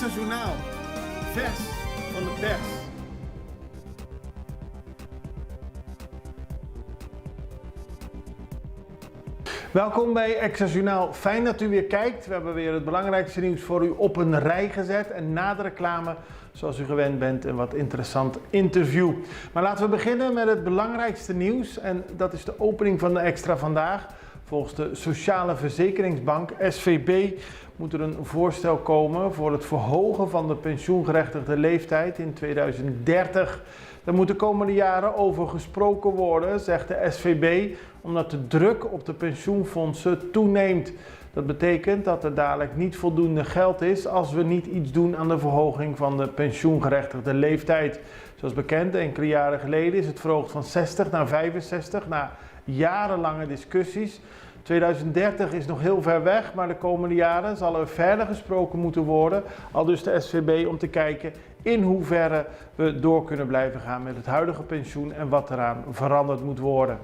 Extra Journaal, vers van de pers. Welkom bij Extra Journaal. Fijn dat u weer kijkt. We hebben weer het belangrijkste nieuws voor u op een rij gezet. En na de reclame, zoals u gewend bent, een wat interessant interview. Maar laten we beginnen met het belangrijkste nieuws. En dat is de opening van de Extra vandaag. Volgens de Sociale Verzekeringsbank, SVB, moet er een voorstel komen voor het verhogen van de pensioengerechtigde leeftijd in 2030. Daar moet de komende jaren over gesproken worden, zegt de SVB, omdat de druk op de pensioenfondsen toeneemt. Dat betekent dat er dadelijk niet voldoende geld is als we niet iets doen aan de verhoging van de pensioengerechtigde leeftijd. Zoals bekend, enkele jaren geleden is het verhoogd van 60 naar 65 na jarenlange discussies. 2030 is nog heel ver weg, maar de komende jaren zal er verder gesproken moeten worden. Aldus de SVB om te kijken in hoeverre we door kunnen blijven gaan met het huidige pensioen en wat eraan veranderd moet worden.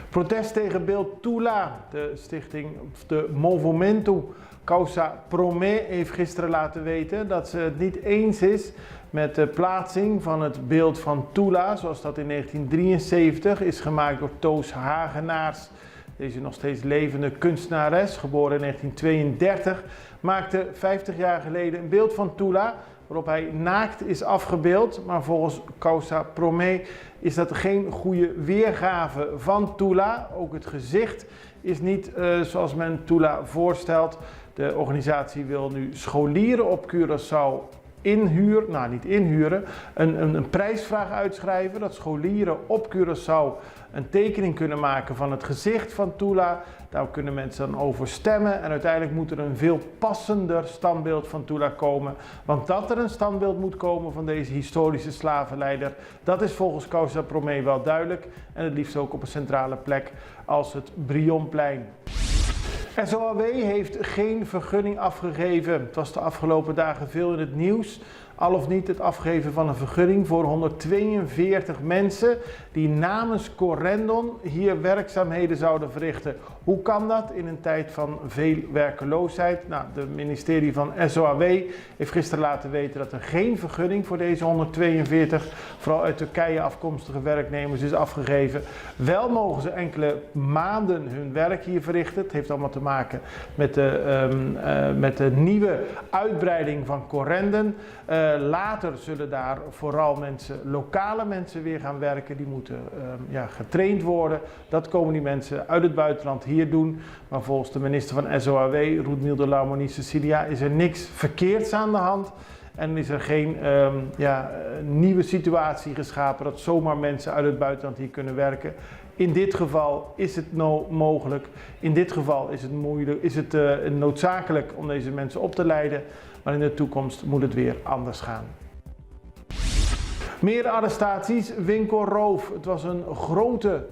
Protest tegen beeld Tula. De stichting, de Movimento Causa Promé, heeft gisteren laten weten dat ze het niet eens is met de plaatsing van het beeld van Tula, zoals dat in 1973 is gemaakt door Toos Hagenaars. Deze nog steeds levende kunstenares, geboren in 1932, maakte 50 jaar geleden een beeld van Tula waarop hij naakt is afgebeeld. Maar volgens Causa Promé is dat geen goede weergave van Tula. Ook het gezicht is niet zoals men Tula voorstelt. De organisatie wil nu scholieren op Curaçao een prijsvraag uitschrijven, dat scholieren op Curaçao een tekening kunnen maken van het gezicht van Tula. Daar kunnen mensen dan over stemmen en uiteindelijk moet er een veel passender standbeeld van Tula komen. Want dat er een standbeeld moet komen van deze historische slavenleider, dat is volgens Causa Promé wel duidelijk en het liefst ook op een centrale plek als het Brionplein. SOAW heeft geen vergunning afgegeven. Het was de afgelopen dagen veel in het nieuws. Al of niet het afgeven van een vergunning voor 142 mensen die namens Corendon hier werkzaamheden zouden verrichten. Hoe kan dat in een tijd van veel werkeloosheid? Nou, het ministerie van SOAW heeft gisteren laten weten dat er geen vergunning voor deze 142, vooral uit Turkije afkomstige werknemers, is afgegeven. Wel mogen ze enkele maanden hun werk hier verrichten. Het heeft allemaal te maken met de nieuwe uitbreiding van Corendon. Later zullen daar vooral lokale mensen weer gaan werken. Die moeten getraind worden. Dat komen die mensen uit het buitenland hier doen. Maar volgens de minister van SOAW, Roedmilde Laumoni Cecilia, is er niks verkeerds aan de hand. En is er geen nieuwe situatie geschapen dat zomaar mensen uit het buitenland hier kunnen werken. In dit geval is het mogelijk. In dit geval is het noodzakelijk om deze mensen op te leiden. Maar in de toekomst moet het weer anders gaan. Meer arrestaties, winkelroof. Het was een grote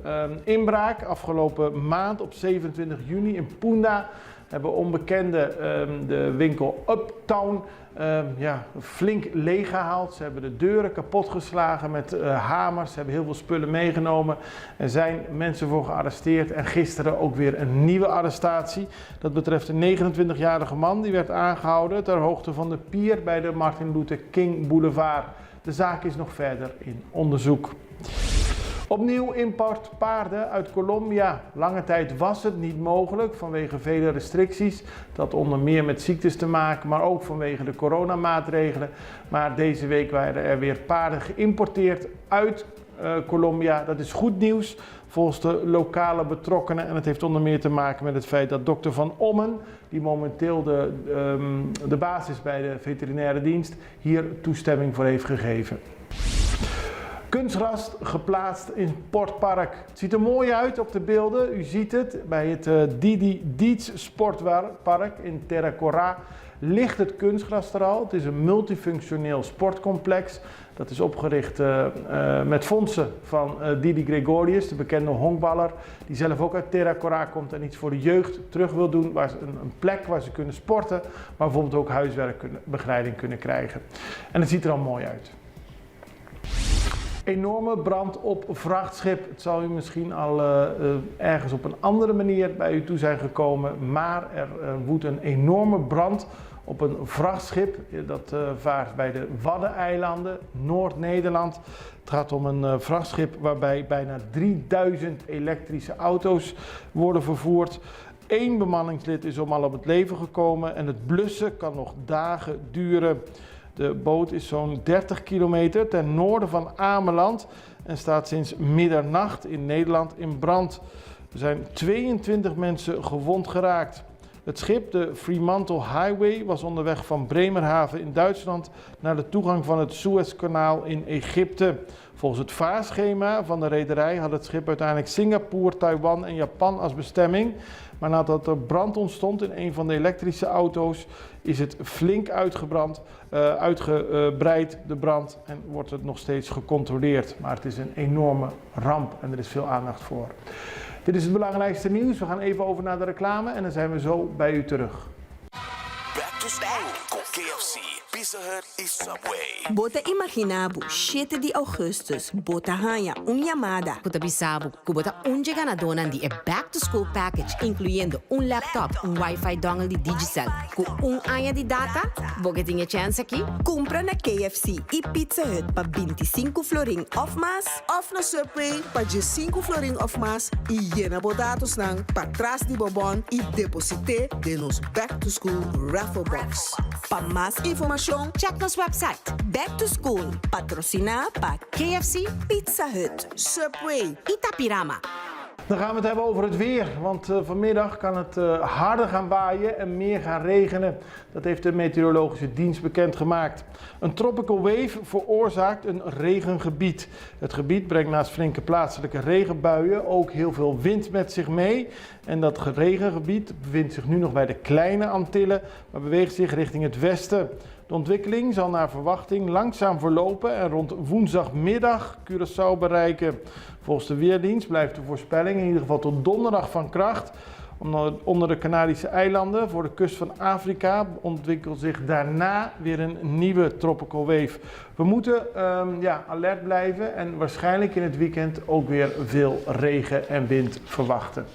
inbraak afgelopen maand op 27 juni in Punda. Hebben onbekenden de winkel Uptown flink leeggehaald. Ze hebben de deuren kapotgeslagen met hamers. Ze hebben heel veel spullen meegenomen. Er zijn mensen voor gearresteerd en gisteren ook weer een nieuwe arrestatie. Dat betreft een 29-jarige man die werd aangehouden ter hoogte van de pier bij de Martin Luther King Boulevard. De zaak is nog verder in onderzoek. Opnieuw import paarden uit Colombia. Lange tijd was het niet mogelijk vanwege vele restricties. Dat onder meer met ziektes te maken, maar ook vanwege de coronamaatregelen. Maar deze week waren er weer paarden geïmporteerd uit Colombia. Dat is goed nieuws volgens de lokale betrokkenen. En het heeft onder meer te maken met het feit dat dokter Van Ommen, die momenteel de baas is bij de veterinaire dienst, hier toestemming voor heeft gegeven. Kunstgras geplaatst in Sportpark. Het ziet er mooi uit op de beelden. U ziet het bij het Didi Dietz Sportpark in Terra Cora. Ligt het kunstgras er al. Het is een multifunctioneel sportcomplex. Dat is opgericht met fondsen van Didi Gregorius, de bekende honkballer, die zelf ook uit Terra Cora komt en iets voor de jeugd terug wil doen. Waar ze een plek waar ze kunnen sporten, maar bijvoorbeeld ook huiswerkbegeleiding kunnen krijgen. En het ziet er al mooi uit. Enorme brand op vrachtschip. Het zal u misschien al ergens op een andere manier bij u toe zijn gekomen, maar er woedt een enorme brand op een vrachtschip. Dat vaart bij de Waddeneilanden, Noord-Nederland. Het gaat om een vrachtschip waarbij bijna 3000 elektrische auto's worden vervoerd. 1 bemanningslid is al op het leven gekomen en het blussen kan nog dagen duren. De boot is zo'n 30 kilometer ten noorden van Ameland en staat sinds middernacht in Nederland in brand. Er zijn 22 mensen gewond geraakt. Het schip, de Fremantle Highway, was onderweg van Bremerhaven in Duitsland naar de toegang van het Suezkanaal in Egypte. Volgens het vaarschema van de rederij had het schip uiteindelijk Singapore, Taiwan en Japan als bestemming. Maar nadat er brand ontstond in een van de elektrische auto's, is het flink uitgebreid, de brand, en wordt het nog steeds gecontroleerd. Maar het is een enorme ramp en er is veel aandacht voor. Dit is het belangrijkste nieuws. We gaan even over naar de reclame en dan zijn we zo bij u terug. Back to school com KFC, Pizza Hut e Subway. Bota imaginabo, 7 de Augustus, bota hanya llamada. Kuta bisabu, kubota llega na dona di back to school package, incluyendo laptop, wifi dongle di Digicel, ku anya di data, boga tinha chance aqui. Compra na KFC e Pizza Hut pa 25 florin of mas, Of na Subway, pa 5 florin of mas, e llena bodatos nang patras di bobon e deposite de nos back to school raffle box. pa mas information, Check nos website. back to school, patrocina pa KFC Pizza Hut. Subway. Itapirama. Dan gaan we het hebben over het weer, want vanmiddag kan het harder gaan waaien en meer gaan regenen. Dat heeft de meteorologische dienst bekendgemaakt. Een tropical wave veroorzaakt een regengebied. Het gebied brengt naast flinke plaatselijke regenbuien ook heel veel wind met zich mee. En dat regengebied bevindt zich nu nog bij de kleine Antillen, maar beweegt zich richting het westen. De ontwikkeling zal naar verwachting langzaam verlopen en rond woensdagmiddag Curaçao bereiken. Volgens de Weerdienst blijft de voorspelling in ieder geval tot donderdag van kracht. Onder de Canarische eilanden voor de kust van Afrika ontwikkelt zich daarna weer een nieuwe tropical wave. We moeten alert blijven en waarschijnlijk in het weekend ook weer veel regen en wind verwachten.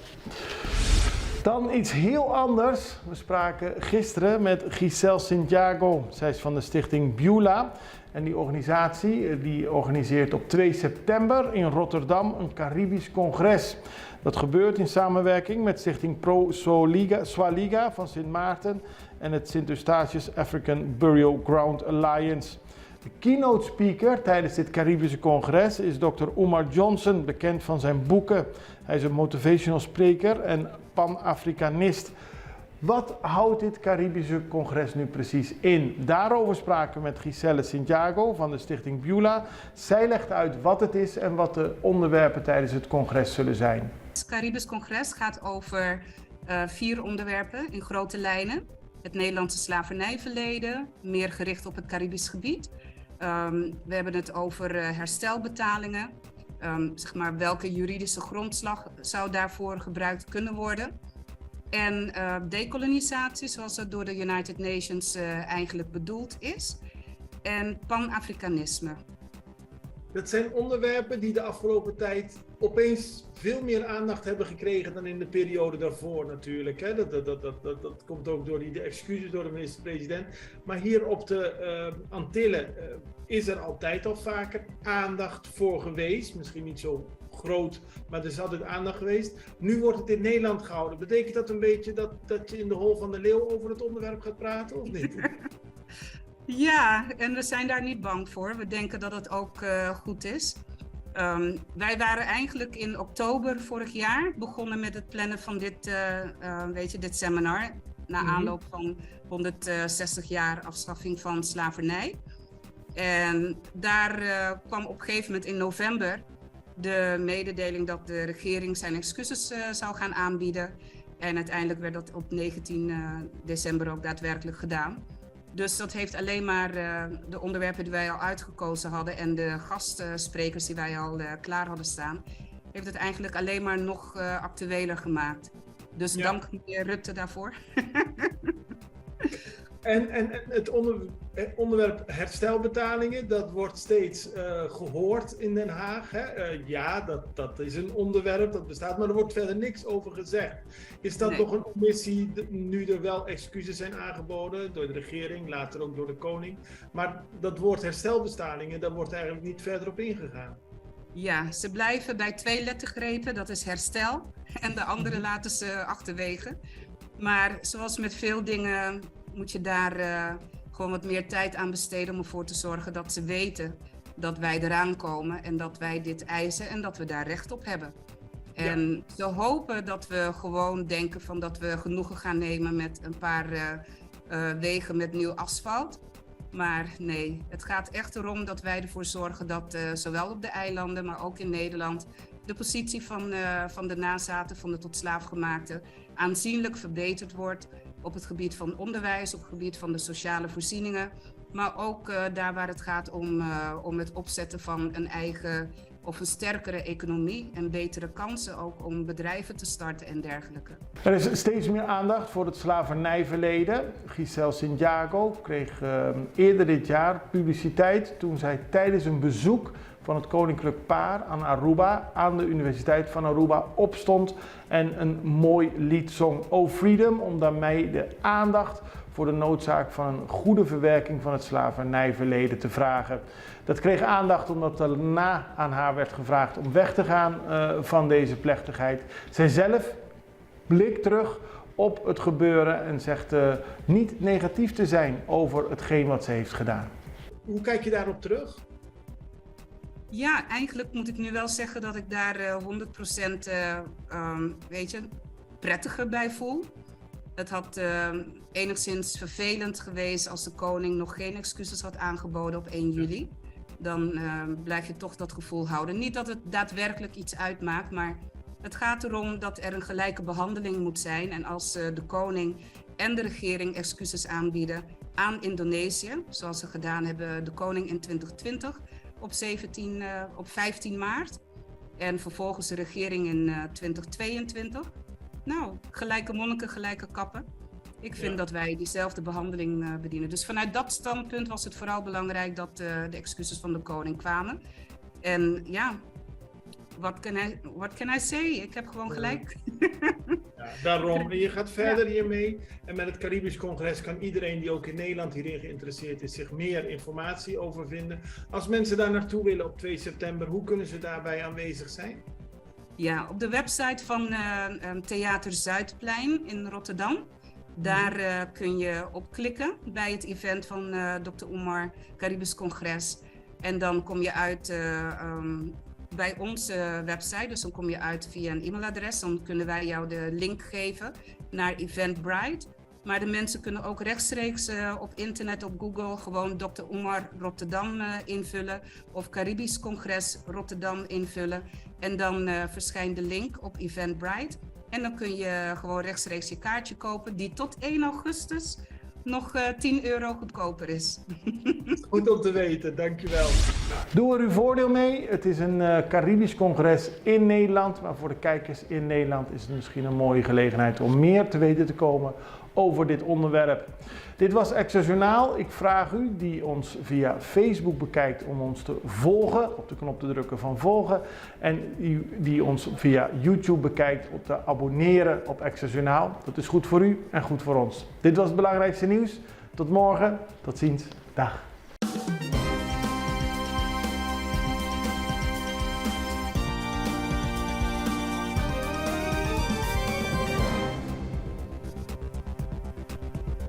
Dan iets heel anders. We spraken gisteren met Giselle Santiago. Zij is van de stichting Beulah. En die organisatie die organiseert op 2 september in Rotterdam een Caribisch congres. Dat gebeurt in samenwerking met stichting Pro Swaliga van Sint Maarten en het Sint Eustatius African Burial Ground Alliance. De keynote speaker tijdens dit Caribische congres is Dr. Umar Johnson, bekend van zijn boeken. Hij is een motivational spreker en pan-Afrikanist. Wat houdt dit Caribische congres nu precies in? Daarover spraken we met Giselle Santiago van de stichting Beulah. Zij legt uit wat het is en wat de onderwerpen tijdens het congres zullen zijn. Het Caribisch congres gaat over 4 onderwerpen in grote lijnen. Het Nederlandse slavernijverleden, meer gericht op het Caribisch gebied. We hebben het over herstelbetalingen. Welke juridische grondslag zou daarvoor gebruikt kunnen worden? En dekolonisatie, zoals dat door de United Nations eigenlijk bedoeld is. En pan-Afrikanisme. Dat zijn onderwerpen die de afgelopen tijd opeens veel meer aandacht hebben gekregen dan in de periode daarvoor natuurlijk. Hè. Dat komt ook door de excuses door de minister-president. Maar hier op de Antillen is er altijd al vaker aandacht voor geweest. Misschien niet zo groot, maar er is altijd aandacht geweest. Nu wordt het in Nederland gehouden. Betekent dat een beetje dat je in de hol van de leeuw over het onderwerp gaat praten of niet? Ja, en we zijn daar niet bang voor. We denken dat het ook goed is. Wij waren eigenlijk in oktober vorig jaar begonnen met het plannen van dit seminar. Na aanloop van 160 jaar afschaffing van slavernij. En daar kwam op een gegeven moment in november de mededeling dat de regering zijn excuses zou gaan aanbieden. En uiteindelijk werd dat op 19 december ook daadwerkelijk gedaan. Dus dat heeft alleen maar de onderwerpen die wij al uitgekozen hadden en de gastsprekers die wij al klaar hadden staan, heeft het eigenlijk alleen maar nog actueler gemaakt. Dus dank meneer Rutte daarvoor. En het onderwerp herstelbetalingen, dat wordt steeds gehoord in Den Haag. Hè? Ja, dat is een onderwerp, dat bestaat, maar er wordt verder niks over gezegd. Is dat nog een omissie, nu er wel excuses zijn aangeboden door de regering, later ook door de koning. Maar dat woord herstelbetalingen, daar wordt eigenlijk niet verder op ingegaan. Ja, ze blijven bij 2 lettergrepen, dat is herstel. En de andere laten ze achterwege. Maar zoals met veel dingen moet je daar gewoon wat meer tijd aan besteden om ervoor te zorgen dat ze weten dat wij eraan komen en dat wij dit eisen en dat we daar recht op hebben. En ze hopen dat we gewoon denken van dat we genoegen gaan nemen met een paar wegen met nieuw asfalt. Maar nee, het gaat echt erom dat wij ervoor zorgen dat zowel op de eilanden, maar ook in Nederland, de positie van de nazaten, van de tot slaafgemaakten, aanzienlijk verbeterd wordt op het gebied van onderwijs, op het gebied van de sociale voorzieningen, maar ook daar waar het gaat om het opzetten van een eigen of een sterkere economie en betere kansen ook om bedrijven te starten en dergelijke. Er is steeds meer aandacht voor het slavernijverleden. Giselle Santiago kreeg eerder dit jaar publiciteit toen zij tijdens een bezoek van het koninklijk paar aan Aruba, aan de Universiteit van Aruba, opstond en een mooi lied zong, Oh Freedom, om daarmee de aandacht voor de noodzaak van een goede verwerking van het slavernijverleden te vragen. Dat kreeg aandacht omdat daarna aan haar werd gevraagd om weg te gaan van deze plechtigheid. Zij zelf blikt terug op het gebeuren en zegt niet negatief te zijn over hetgeen wat ze heeft gedaan. Hoe kijk je daarop terug? Ja, eigenlijk moet ik nu wel zeggen dat ik daar 100% prettiger bij voel. Het had enigszins vervelend geweest als de koning nog geen excuses had aangeboden op 1 juli. Dan blijf je toch dat gevoel houden. Niet dat het daadwerkelijk iets uitmaakt, maar het gaat erom dat er een gelijke behandeling moet zijn. En als de koning en de regering excuses aanbieden aan Indonesië, zoals ze gedaan hebben, de koning in 2020 op 15 maart en vervolgens de regering in 2022. Nou, gelijke monniken, gelijke kappen. Ik vind dat wij diezelfde behandeling bedienen. Dus vanuit dat standpunt was het vooral belangrijk dat de excuses van de koning kwamen. En ja, what can I say? Ik heb gewoon gelijk. Ja, daarom. En je gaat verder hiermee. En met het Caribisch Congres kan iedereen die ook in Nederland hierin geïnteresseerd is zich meer informatie over vinden. Als mensen daar naartoe willen op 2 september, hoe kunnen ze daarbij aanwezig zijn? Ja, op de website van Theater Zuidplein in Rotterdam. Daar kun je op klikken bij het event van Dr. Umar Caribisch Congres. En dan kom je uit bij onze website. Dus dan kom je uit via een e-mailadres. Dan kunnen wij jou de link geven naar Eventbrite. Maar de mensen kunnen ook rechtstreeks op internet, op Google, gewoon Dr. Umar Rotterdam invullen. Of Caribisch Congres Rotterdam invullen. En dan verschijnt de link op Eventbrite. En dan kun je gewoon rechtstreeks je kaartje kopen, die tot 1 augustus nog €10 goedkoper is. Goed om te weten, dankjewel. Doe er uw voordeel mee. Het is een Caribisch Congres in Nederland, maar voor de kijkers in Nederland is het misschien een mooie gelegenheid om meer te weten te komen over dit onderwerp. Dit was Extra Journaal. Ik vraag u die ons via Facebook bekijkt om ons te volgen, op de knop te drukken van volgen. En u die ons via YouTube bekijkt op te abonneren op Extra Journaal. Dat is goed voor u en goed voor ons. Dit was het belangrijkste nieuws. Tot morgen. Tot ziens. Dag.